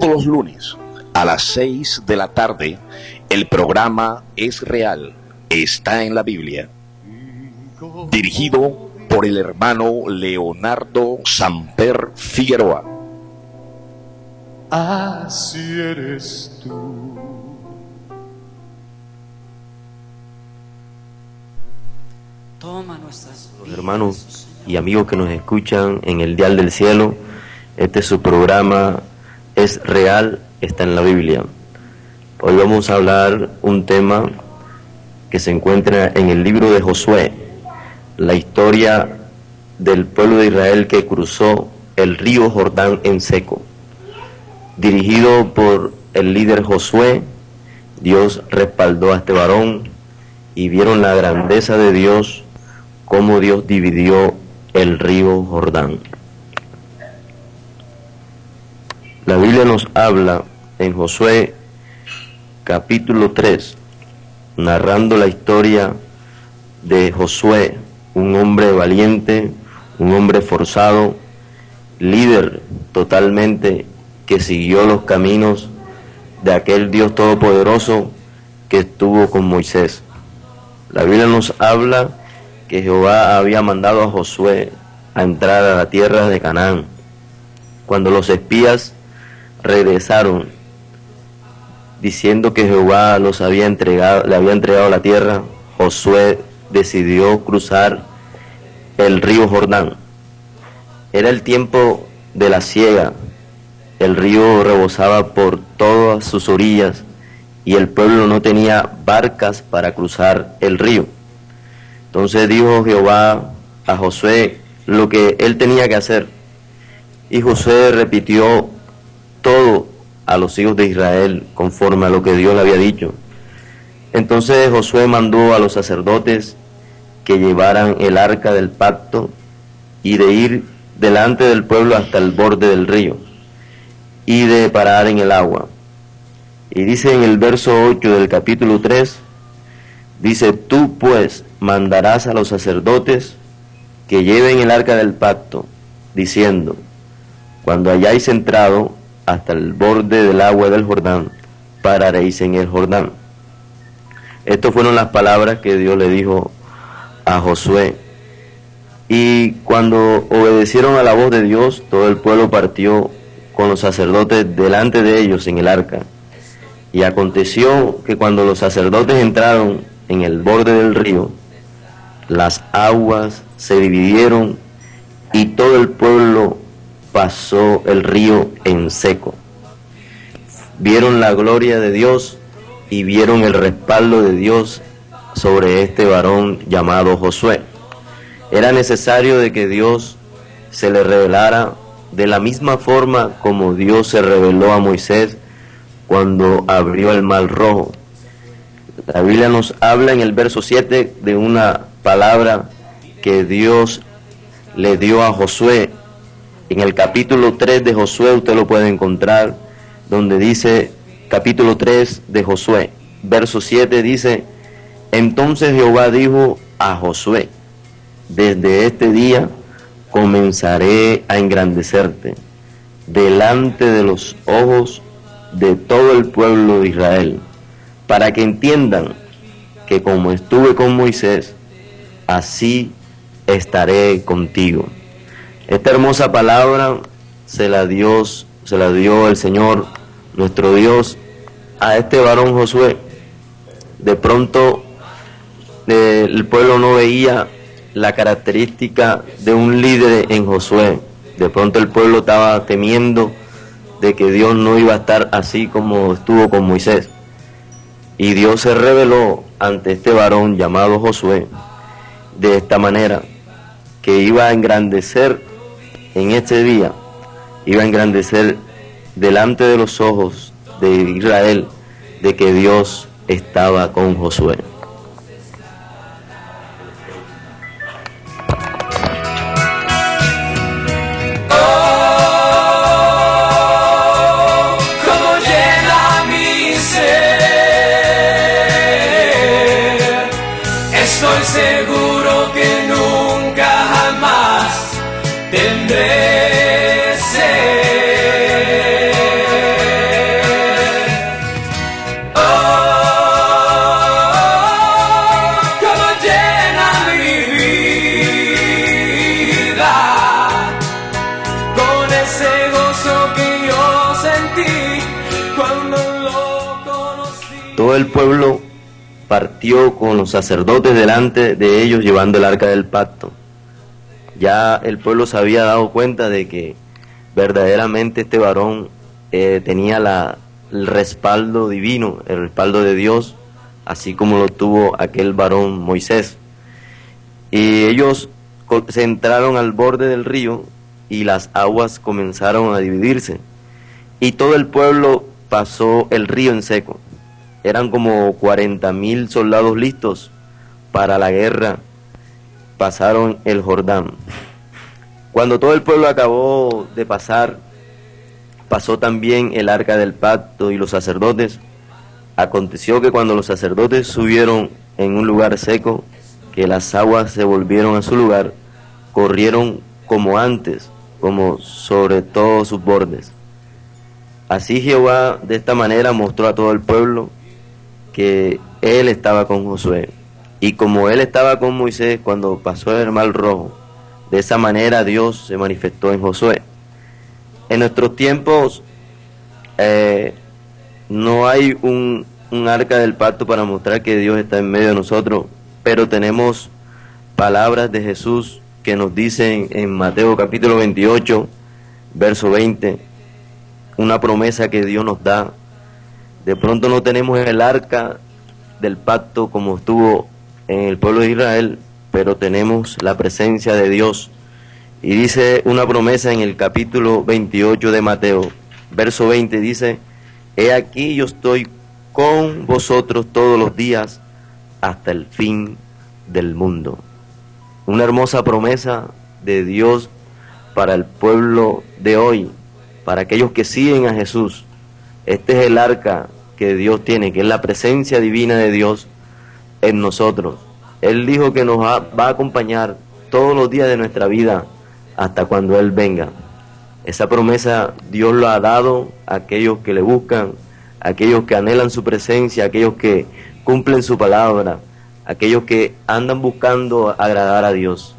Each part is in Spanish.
Todos los lunes a las 6 de la tarde, el programa Es Real, está en la Biblia. Dirigido por el hermano Leonardo Samper Figueroa. Así eres tú. Toma nuestras Los hermanos y amigos que nos escuchan en el dial del cielo, este es su programa Es Real, está en la Biblia. Hoy vamos a hablar un tema que se encuentra en el libro de Josué, la historia del pueblo de Israel que cruzó el río Jordán en seco. Dirigido por el líder Josué, Dios respaldó a este varón y vieron la grandeza de Dios, cómo Dios dividió el río Jordán. La Biblia nos habla en Josué capítulo 3, narrando la historia de Josué, un hombre valiente, un hombre forzado, líder totalmente, que siguió los caminos de aquel Dios todopoderoso que estuvo con Moisés. La Biblia nos habla que Jehová había mandado a Josué a entrar a la tierra de Canaán. Cuando los espías regresaron diciendo que Jehová le había entregado la tierra, Josué decidió cruzar el río Jordán. Era el tiempo de la siega, el río rebosaba por todas sus orillas y el pueblo no tenía barcas para cruzar el río. Entonces dijo Jehová a Josué lo que él tenía que hacer, y Josué repitió todo a los hijos de Israel conforme a lo que Dios le había dicho. Entonces Josué mandó a los sacerdotes que llevaran el arca del pacto y de ir delante del pueblo hasta el borde del río y de parar en el agua. Y dice en el verso 8 del capítulo 3, dice: tú pues mandarás a los sacerdotes que lleven el arca del pacto, diciendo: cuando hayáis entrado hasta el borde del agua del Jordán, pararéis en el Jordán. Estas fueron las palabras que Dios le dijo a Josué. Y cuando obedecieron a la voz de Dios, todo el pueblo partió con los sacerdotes delante de ellos en el arca. Y aconteció que cuando los sacerdotes entraron en el borde del río, las aguas se dividieron y todo el pueblo pasó el río en seco. Vieron la gloria de Dios y vieron el respaldo de Dios sobre este varón llamado Josué. Era necesario de que Dios se le revelara de la misma forma como Dios se reveló a Moisés cuando abrió el mar rojo. La Biblia nos habla en el verso 7 de una palabra que Dios le dio a Josué. En el capítulo 3 de Josué usted lo puede encontrar, donde dice, capítulo 3 de Josué, verso 7 dice: entonces Jehová dijo a Josué: desde este día comenzaré a engrandecerte delante de los ojos de todo el pueblo de Israel, para que entiendan que como estuve con Moisés, así estaré contigo. Esta hermosa palabra se la dio el Señor, nuestro Dios, a este varón Josué. De pronto el pueblo no veía la característica de un líder en Josué. De pronto el pueblo estaba temiendo de que Dios no iba a estar así como estuvo con Moisés. Y Dios se reveló ante este varón llamado Josué de esta manera, que iba a engrandecer en este día, iba a engrandecer delante de los ojos de Israel de que Dios estaba con Josué. Estoy seguro que nunca jamás tendré sed. todo el pueblo partió con los sacerdotes delante de ellos llevando el arca del pacto. Ya el pueblo se había dado cuenta de que verdaderamente este varón tenía el respaldo divino, el respaldo de Dios, así como lo tuvo aquel varón Moisés. Y ellos se entraron al borde del río y las aguas comenzaron a dividirse. Y todo el pueblo pasó el río en seco. Eran como 40,000 soldados listos para la guerra. Pasaron el Jordán. Cuando todo el pueblo acabó de pasar, pasó también el arca del pacto y los sacerdotes. Aconteció que cuando los sacerdotes subieron en un lugar seco, que las aguas se volvieron a su lugar, corrieron como antes, como sobre todos sus bordes. Así Jehová de esta manera mostró a todo el pueblo que él estaba con Josué. Y como él estaba con Moisés cuando pasó el Mar Rojo, de esa manera Dios se manifestó en Josué. En nuestros tiempos no hay un arca del pacto para mostrar que Dios está en medio de nosotros, pero tenemos palabras de Jesús que nos dicen en Mateo capítulo 28, verso 20, una promesa que Dios nos da. De pronto no tenemos el arca del pacto como estuvo en el pueblo de Israel, pero tenemos la presencia de Dios. Y dice una promesa en el capítulo 28 de Mateo, verso 20, dice: he aquí yo estoy con vosotros todos los días hasta el fin del mundo. Una hermosa promesa de Dios para el pueblo de hoy, para aquellos que siguen a Jesús. Este es el arca que Dios tiene, que es la presencia divina de Dios en nosotros. Él dijo que nos va a acompañar todos los días de nuestra vida hasta cuando Él venga. Esa promesa Dios lo ha dado a aquellos que le buscan, a aquellos que anhelan su presencia, a aquellos que cumplen su palabra, a aquellos que andan buscando agradar a Dios.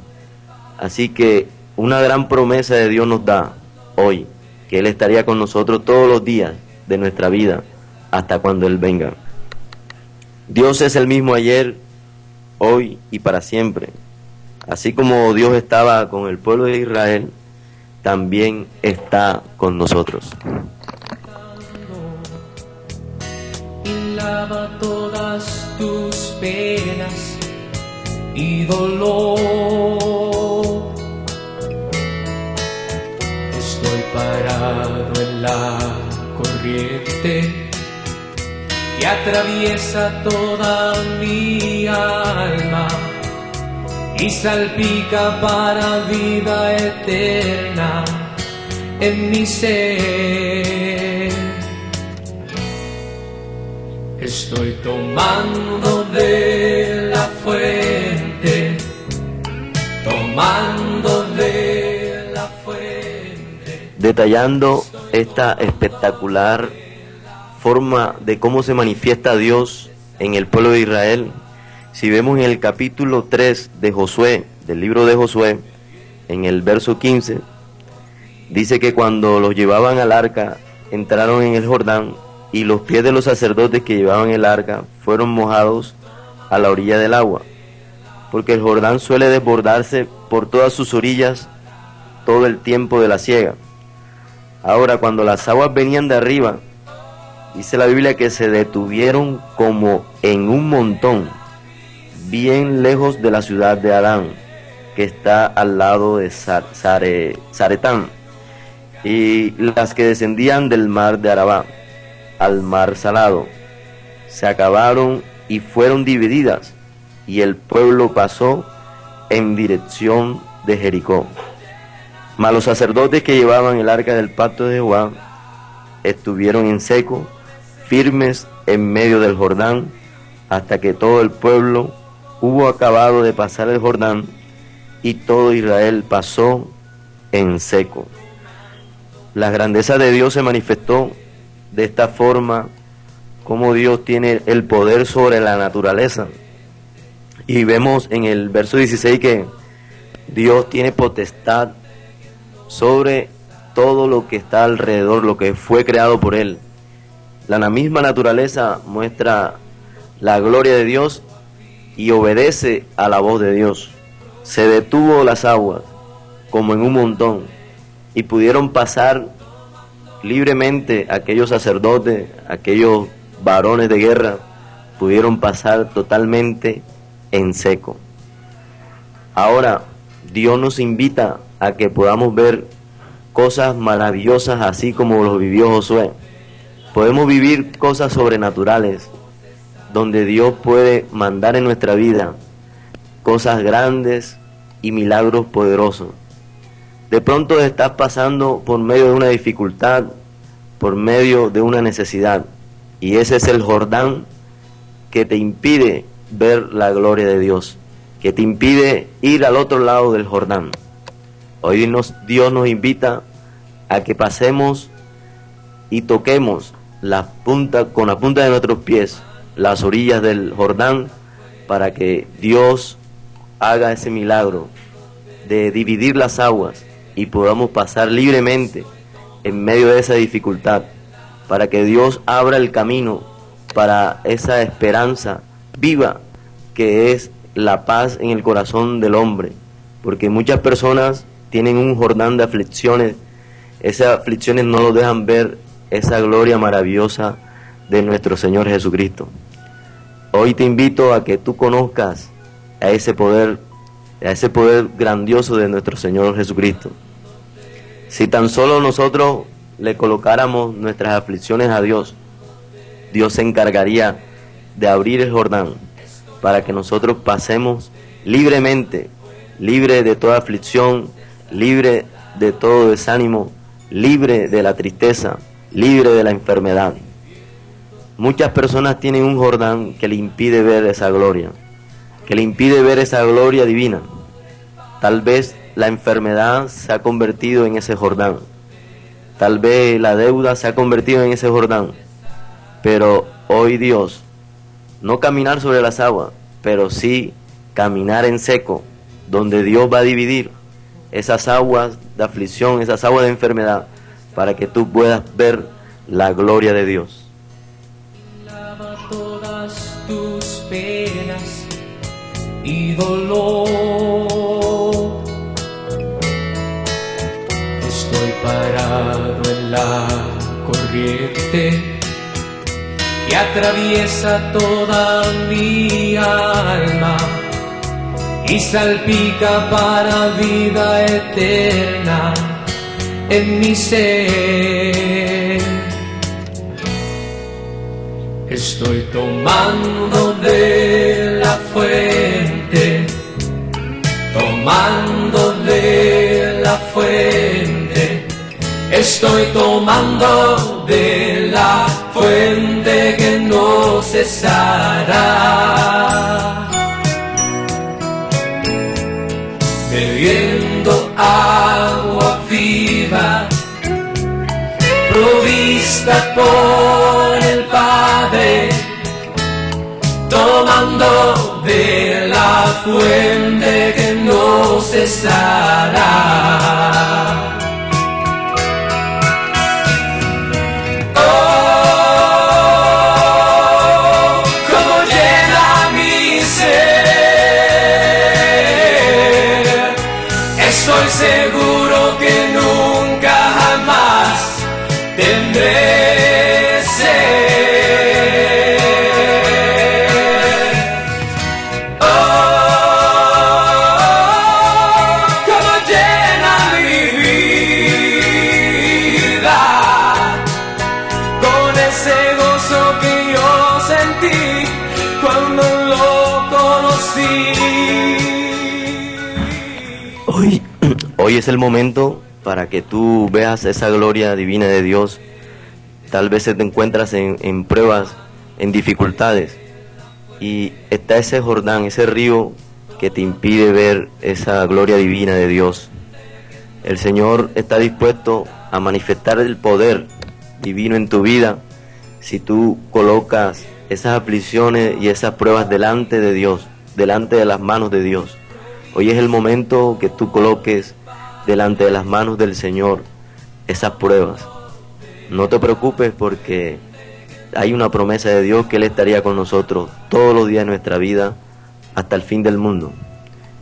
Así que una gran promesa de Dios nos da hoy, que Él estaría con nosotros todos los días de nuestra vida hasta cuando Él venga. Dios es el mismo ayer, hoy y para siempre. Así como Dios estaba con el pueblo de Israel, también está con nosotros. Y lava todas tus penas y dolor. Estoy parado en la corriente que atraviesa toda mi alma y salpica para vida eterna en mi ser. Estoy tomando de la fuente, tomando de la fuente. Detallando esta espectacular forma de cómo se manifiesta Dios en el pueblo de Israel, si vemos en el capítulo 3 de Josué, del libro de Josué, en el verso 15, dice que cuando los llevaban al arca, entraron en el Jordán, y los pies de los sacerdotes que llevaban el arca fueron mojados a la orilla del agua, porque el Jordán suele desbordarse por todas sus orillas todo el tiempo de la siega. Ahora, cuando las aguas venían de arriba, dice la Biblia que se detuvieron como en un montón, bien lejos de la ciudad de Adán, que está al lado de Zaretán, y las que descendían del mar de Arabá al mar salado se acabaron y fueron divididas, y el pueblo pasó en dirección de Jericó. Mas los sacerdotes que llevaban el arca del pacto de Jehová estuvieron en seco, firmes en medio del Jordán, hasta que todo el pueblo hubo acabado de pasar el Jordán, y todo Israel pasó en seco. La grandeza de Dios se manifestó de esta forma, como Dios tiene el poder sobre la naturaleza. Y vemos en el verso 16 que Dios tiene potestad sobre todo lo que está alrededor, lo que fue creado por Él. La misma naturaleza muestra la gloria de Dios y obedece a la voz de Dios. Se detuvo las aguas como en un montón y pudieron pasar libremente aquellos sacerdotes, aquellos varones de guerra, pudieron pasar totalmente en seco. Ahora, Dios nos invita a que podamos ver cosas maravillosas así como lo vivió Josué. Podemos vivir cosas sobrenaturales, donde Dios puede mandar en nuestra vida cosas grandes y milagros poderosos. De pronto estás pasando por medio de una dificultad, por medio de una necesidad, y ese es el Jordán que te impide ver la gloria de Dios, que te impide ir al otro lado del Jordán. Hoy Dios nos invita a que pasemos y toquemos con la punta de nuestros pies las orillas del Jordán, para que Dios haga ese milagro de dividir las aguas y podamos pasar libremente en medio de esa dificultad, para que Dios abra el camino para esa esperanza viva que es la paz en el corazón del hombre, porque muchas personas tienen un Jordán de aflicciones. Esas aflicciones no los dejan ver esa gloria maravillosa de nuestro Señor Jesucristo. Hoy te invito a que tú conozcas a ese poder grandioso de nuestro Señor Jesucristo. Si tan solo nosotros le colocáramos nuestras aflicciones a Dios, Dios se encargaría de abrir el Jordán para que nosotros pasemos libremente, libre de toda aflicción, libre de todo desánimo, libre de la tristeza, libre de la enfermedad. Muchas personas tienen un Jordán que le impide ver esa gloria, que le impide ver esa gloria divina. Tal vez la enfermedad se ha convertido en ese Jordán, tal vez la deuda se ha convertido en ese Jordán, pero hoy Dios, no caminar sobre las aguas, pero sí caminar en seco, donde Dios va a dividir esas aguas de aflicción, esas aguas de enfermedad, para que tú puedas ver la gloria de Dios. Lava todas tus penas y dolor. Estoy parado en la corriente que atraviesa toda mi alma y salpica para vida eterna en mi ser. Estoy tomando de la fuente, tomando de la fuente. Estoy tomando de la fuente que no cesará. Bebiendo agua viva, provista por el Padre, tomando de la fuente que no cesará. Oh, como llena mi ser, estoy seguro que nunca jamás tendré sed. Oh, como llena mi vida con ese gozo que yo sentí cuando lo conocí. Hoy es el momento para que tú veas esa gloria divina de Dios. Tal vez te encuentras en pruebas, en dificultades, y está ese Jordán, ese río que te impide ver esa gloria divina de Dios. El Señor está dispuesto a manifestar el poder divino en tu vida si tú colocas esas aflicciones y esas pruebas delante de Dios, delante de las manos de Dios. Hoy es el momento que tú coloques delante de las manos del Señor esas pruebas. No te preocupes porque hay una promesa de Dios que Él estaría con nosotros todos los días de nuestra vida hasta el fin del mundo.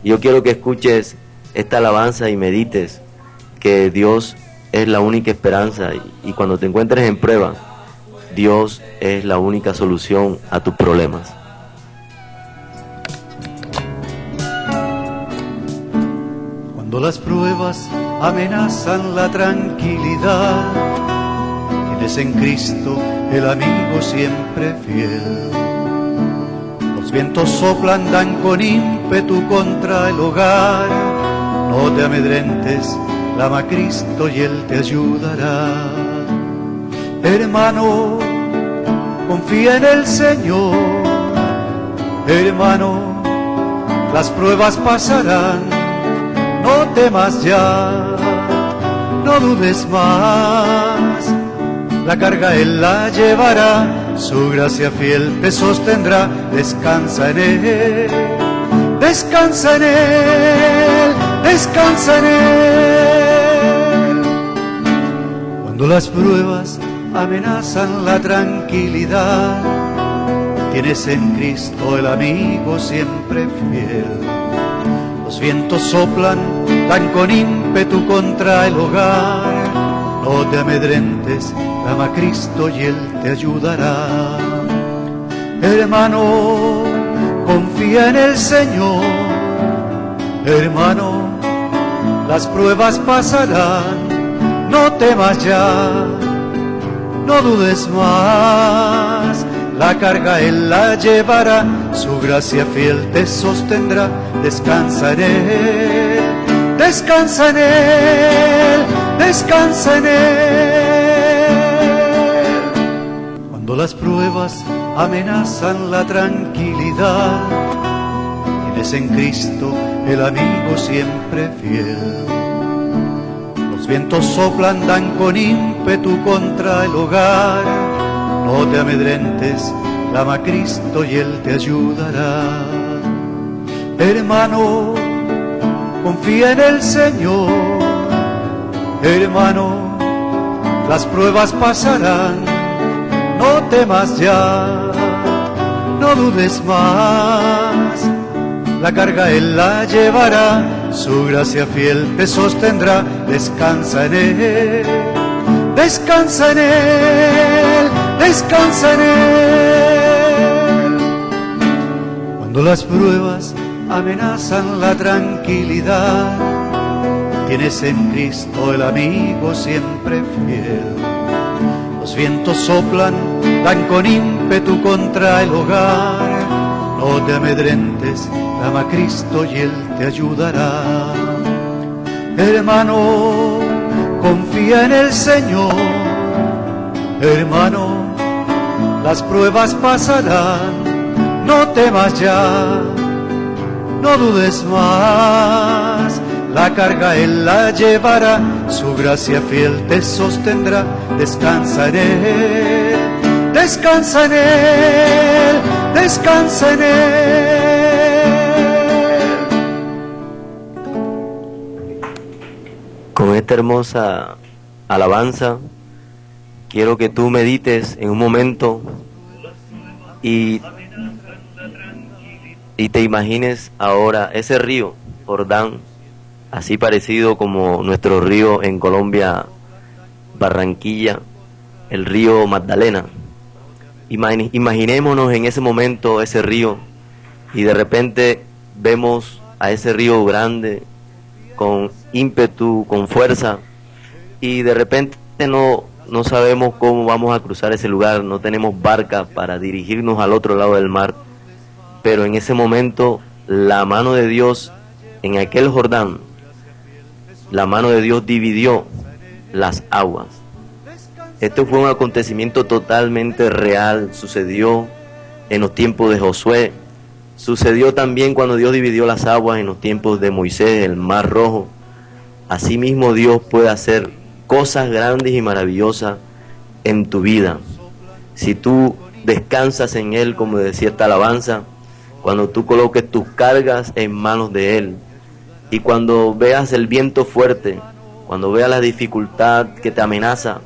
Yo quiero que escuches esta alabanza y medites que Dios es la única esperanza, y cuando te encuentres en prueba, Dios es la única solución a tus problemas. Cuando las pruebas amenazan la tranquilidad, tienes en Cristo el amigo siempre fiel. Los vientos soplan, dan con ímpetu contra el hogar. No te amedrentes, clama a Cristo y Él te ayudará. Hermano, confía en el Señor. Hermano, las pruebas pasarán. No temas ya, no dudes más. La carga Él la llevará, su gracia fiel te sostendrá. Descansa en Él, descansa en Él, descansa en Él. Cuando las pruebas amenazan la tranquilidad, tienes en Cristo el amigo siempre fiel. Los vientos soplan, dan con ímpetu contra el hogar. No te amedrentes, clama a Cristo y Él te ayudará. Hermano, confía en el Señor. Hermano, las pruebas pasarán. No temas ya, no dudes más. La carga Él la llevará, su gracia fiel te sostendrá. Descansa en Él, descansa en Él, descansa en Él. Cuando las pruebas amenazan la tranquilidad, tienes en Cristo el amigo siempre fiel. Los vientos soplan, dan con ímpetu contra el hogar. No te amedrentes, clama a Cristo y Él te ayudará. Hermano, confía en el Señor. Hermano, las pruebas pasarán. No temas ya, no dudes más. La carga Él la llevará, su gracia fiel te sostendrá. Descansa en Él, descansa en Él, descansa en Él. Cuando las pruebas amenazan la tranquilidad, tienes en Cristo el amigo siempre fiel. Los vientos soplan, dan con ímpetu contra el hogar. No te amedrentes, clama a Cristo y Él te ayudará. Hermano, confía en el Señor. Hermano, las pruebas pasarán. No temas ya, no dudes más. La carga Él la llevará, su gracia fiel te sostendrá. Descansa en Él, descansa en Él, descansa en Él. Con esta hermosa alabanza, quiero que tú medites en un momento y te imagines ahora ese río, Jordán, así parecido como nuestro río en Colombia, Barranquilla, el río Magdalena. Imaginémonos en ese momento ese río y de repente vemos a ese río grande con ímpetu, con fuerza, y de repente no sabemos cómo vamos a cruzar ese lugar, no tenemos barca para dirigirnos al otro lado del mar, pero en ese momento la mano de Dios en aquel Jordán, la mano de Dios dividió las aguas. Esto fue un acontecimiento totalmente real, sucedió en los tiempos de Josué, sucedió también cuando Dios dividió las aguas en los tiempos de Moisés, el Mar Rojo. Asimismo Dios puede hacer cosas grandes y maravillosas en tu vida. Si tú descansas en Él, como decía esta alabanza, cuando tú coloques tus cargas en manos de Él, y cuando veas el viento fuerte, cuando veas la dificultad que te amenaza,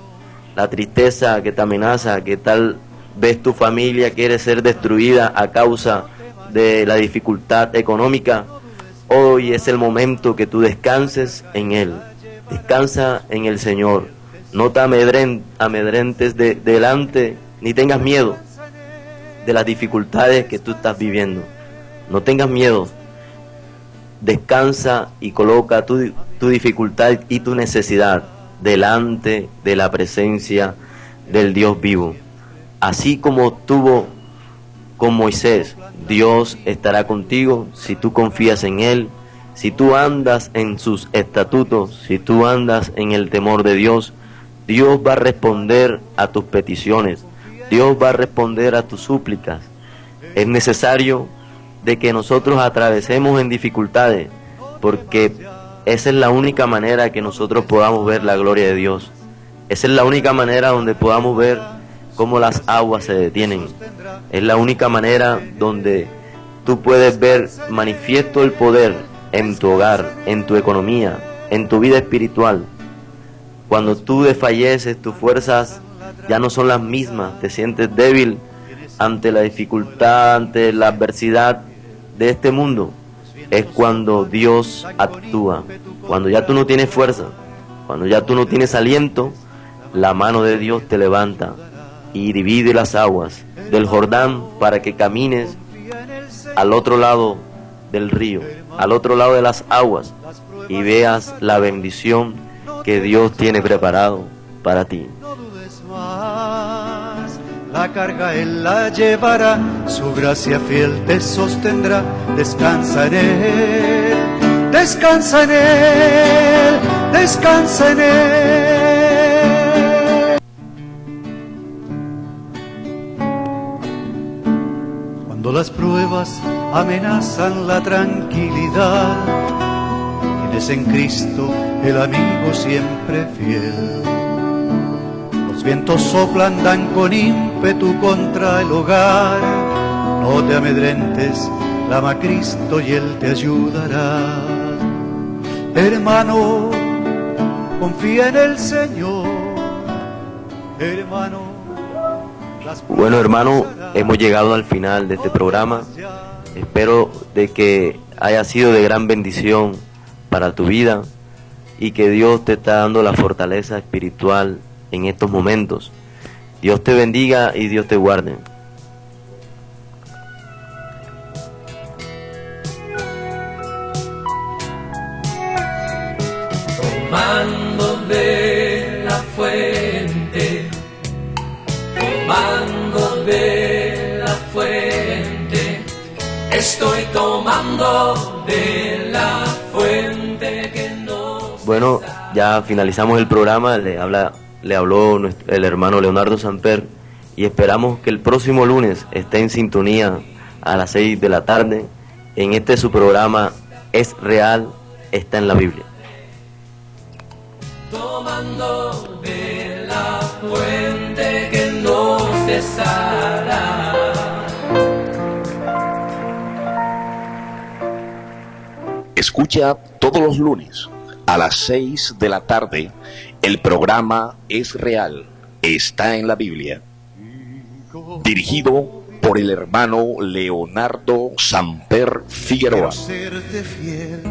la tristeza que te amenaza, que tal ves tu familia quiere ser destruida a causa de la dificultad económica, hoy es el momento que tú descanses en Él. Descansa en el Señor. No te amedrentes delante, ni tengas miedo de las dificultades que tú estás viviendo. No tengas miedo. Descansa y coloca tu dificultad y tu necesidad delante de la presencia del Dios vivo. Así como tuvo con Moisés, Dios estará contigo si tú confías en Él, si tú andas en sus estatutos, si tú andas en el temor de Dios. Dios va a responder a tus peticiones, Dios va a responder a tus súplicas. Es necesario de que nosotros atravesemos en dificultades, porque esa es la única manera que nosotros podamos ver la gloria de Dios. Esa es la única manera donde podamos ver cómo las aguas se detienen. Es la única manera donde tú puedes ver manifiesto el poder en tu hogar, en tu economía, en tu vida espiritual. Cuando tú desfalleces, tus fuerzas ya no son las mismas, te sientes débil ante la dificultad, ante la adversidad de este mundo. Es cuando Dios actúa. Cuando ya tú no tienes fuerza, cuando ya tú no tienes aliento, la mano de Dios te levanta y divide las aguas del Jordán para que camines al otro lado del río, al otro lado de las aguas, y veas la bendición que Dios tiene preparado para ti. No dudes más, la carga Él la llevará, su gracia fiel te sostendrá. Descansa en Él, descansa en Él, descansa en Él. Cuando las pruebas amenazan la tranquilidad, tienes en Cristo el amigo siempre fiel. Los vientos soplan, dan con ímpetu contra el hogar. No te amedrentes, clama a Cristo y Él te ayudará. Hermano, confía en el Señor. Hermano, bueno, hermano, hemos llegado al final de este programa. Espero de que haya sido de gran bendición para tu vida y que Dios te está dando la fortaleza espiritual en estos momentos. Dios te bendiga y Dios te guarde. Tomando de la fuente, tomando de la fuente, estoy tomando de la fuente que nos... Bueno, ya finalizamos el programa. Le habló el hermano Leonardo Samper y esperamos que el próximo lunes esté en sintonía a las 6 de la tarde en su programa Es Real, está en la Biblia. Tomando de la fuente que nos cesará. Escucha todos los lunes a las 6 de la tarde el programa Es Real, está en la Biblia, dirigido por el hermano Leonardo Samper Figueroa. Quiero serte fiel.